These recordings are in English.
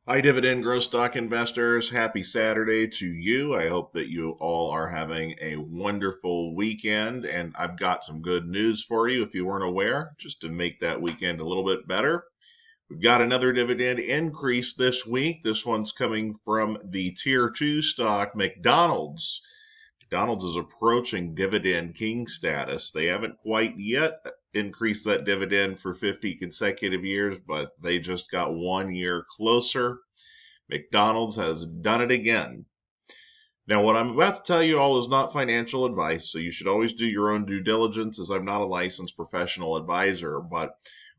Hi, dividend growth stock investors. Happy Saturday to you. I hope that you all are having a wonderful weekend. And I've got some good news for you if you weren't aware, just to make that weekend a little bit better. We've got another dividend increase this week. This one's coming from the Tier 2 stock, McDonald's. McDonald's is approaching dividend king status. They haven't quite yet increased that dividend for 50 consecutive years, but they just got 1 year closer. McDonald's has done it again. Now, what I'm about to tell you all is not financial advice, so you should always do your own due diligence, as I'm not a licensed professional advisor. But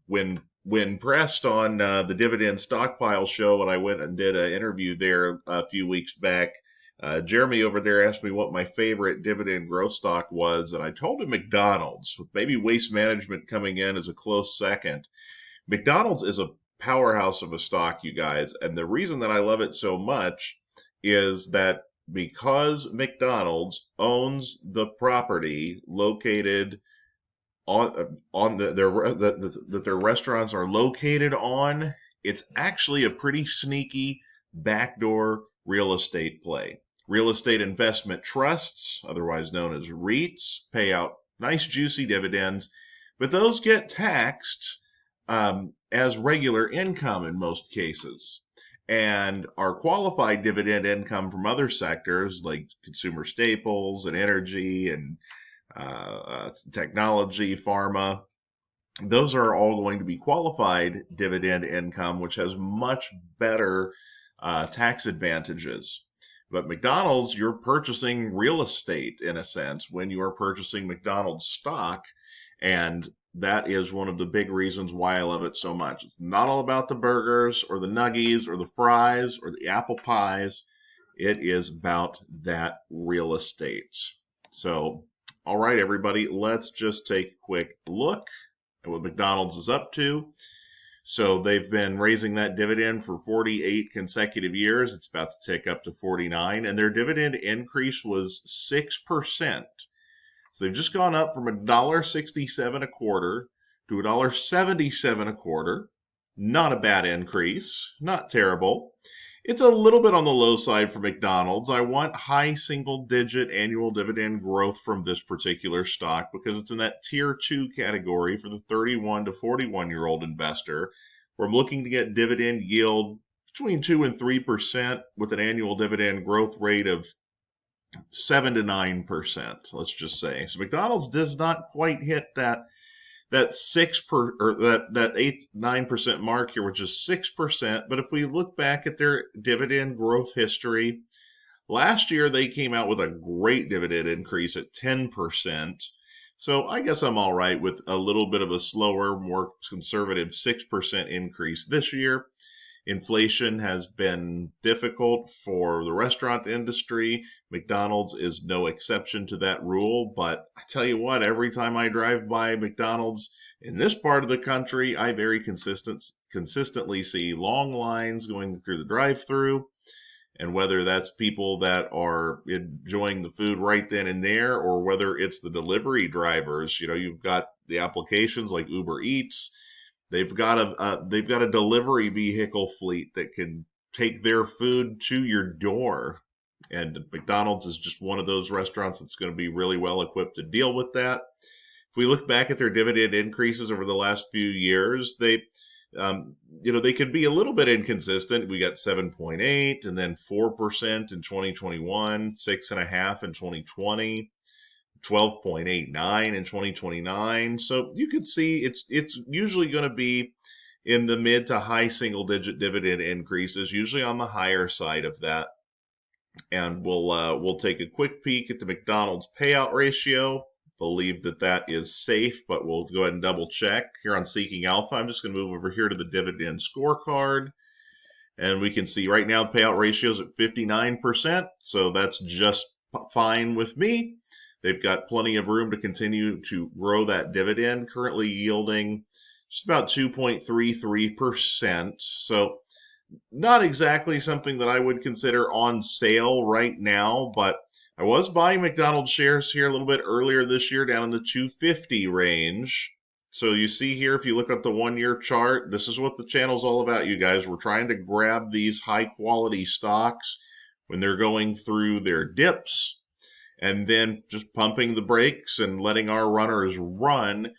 when pressed on the Dividend Stockpile show, when I went and did an interview there a few weeks back, Jeremy over there asked me what my favorite dividend growth stock was, and I told him McDonald's, with maybe Waste Management coming in as a close second. McDonald's is a powerhouse of a stock, you guys, and the reason that I love it so much is that because McDonald's owns the property located on that their restaurants are located on, it's actually a pretty sneaky backdoor real estate play. Real estate investment trusts, otherwise known as REITs, pay out nice juicy dividends, but those get taxed as regular income in most cases. And our qualified dividend income from other sectors like consumer staples and energy and technology, pharma, those are all going to be qualified dividend income, which has much better tax advantages. But McDonald's, you're purchasing real estate in a sense when you are purchasing McDonald's stock. And that is one of the big reasons why I love it so much. It's not all about the burgers or the nuggies or the fries or the apple pies. It is about that real estate. So, all right, everybody, let's just take a quick look at what McDonald's is up to. So they've been raising that dividend for 48 consecutive years. It's about to tick up to 49, and their dividend increase was 6%. So they've just gone up from $1.67 a quarter to $1.77 a quarter. Not a bad increase, not terrible. It's a little bit on the low side for McDonald's. I want high single digit annual dividend growth from this particular stock because it's in that tier 2 category for the 31 to 41-year-old investor, where I'm looking to get dividend yield between 2 and 3% with an annual dividend growth rate of 7 to 9%, let's just say. So McDonald's does not quite hit that 8-9% mark here, which is 6%. But if we look back at their dividend growth history, last year they came out with a great dividend increase at 10%. So I guess I'm all right with a little bit of a slower, more conservative 6% increase this year. Inflation has been difficult for the restaurant industry. McDonald's is no exception to that rule. But I tell you what, every time I drive by McDonald's in this part of the country, I very consistently see long lines going through the drive-through. And whether that's people that are enjoying the food right then and there, or whether it's the delivery drivers, you've got the applications like Uber Eats. They've got a delivery vehicle fleet that can take their food to your door. And McDonald's is just one of those restaurants that's going to be really well equipped to deal with that. If we look back at their dividend increases over the last few years, they could be a little bit inconsistent. We got 7.8 and then 4% in 2021, 6.5 in 2020. 12.89 in 2029. So you could see it's usually going to be in the mid to high single digit dividend increases, usually on the higher side of that. And we'll take a quick peek at the McDonald's payout ratio. Believe that is safe, but we'll go ahead and double check here on Seeking Alpha. I'm just going to move over here to the dividend scorecard. And we can see right now the payout ratio is at 59%. So that's just fine with me. They've got plenty of room to continue to grow that dividend, currently yielding just about 2.33%. So not exactly something that I would consider on sale right now, but I was buying McDonald's shares here a little bit earlier this year down in the 250 range. So you see here, if you look at the 1-year chart, this is what the channel's all about, you guys. We're trying to grab these high quality stocks when they're going through their dips, and then just pumping the brakes and letting our runners run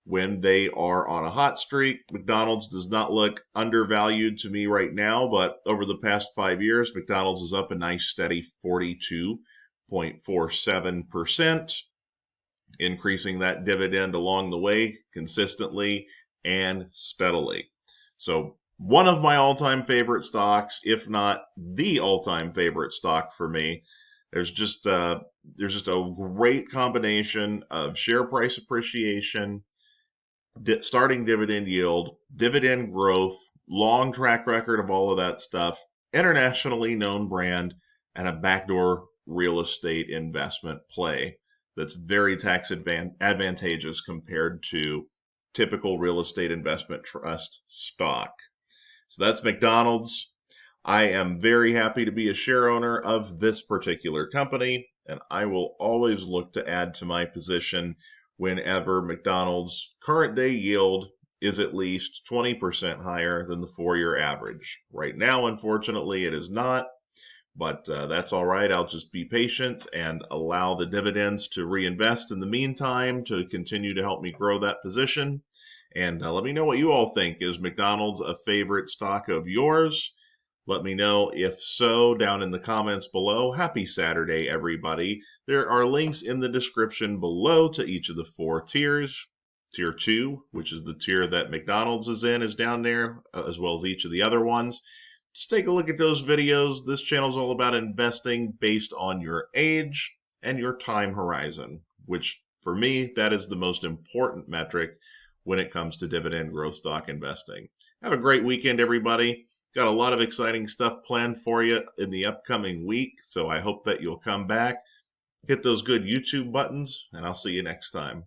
when they are on a hot streak. McDonald's does not look undervalued to me right now, but over the past 5 years, McDonald's is up a nice steady 42.47%, increasing that dividend along the way consistently and steadily. So one of my all-time favorite stocks, if not the all-time favorite stock for me. There's just a great combination of share price appreciation, starting dividend yield, dividend growth, long track record of all of that stuff, internationally known brand, and a backdoor real estate investment play that's very tax advantageous compared to typical real estate investment trust stock. So that's McDonald's. I am very happy to be a share owner of this particular company, and I will always look to add to my position whenever McDonald's current day yield is at least 20% higher than the 4-year average. Right now, unfortunately, it is not, but that's all right. I'll just be patient and allow the dividends to reinvest in the meantime to continue to help me grow that position. And let me know what you all think. Is McDonald's a favorite stock of yours? Let me know if so down in the comments below. Happy Saturday, everybody. There are links in the description below to each of the 4 tiers. Tier 2, which is the tier that McDonald's is in, is down there, as well as each of the other ones. Just take a look at those videos. This channel is all about investing based on your age and your time horizon, which for me, that is the most important metric when it comes to dividend growth stock investing. Have a great weekend, everybody. Got a lot of exciting stuff planned for you in the upcoming week, so I hope that you'll come back, hit those good YouTube buttons, and I'll see you next time.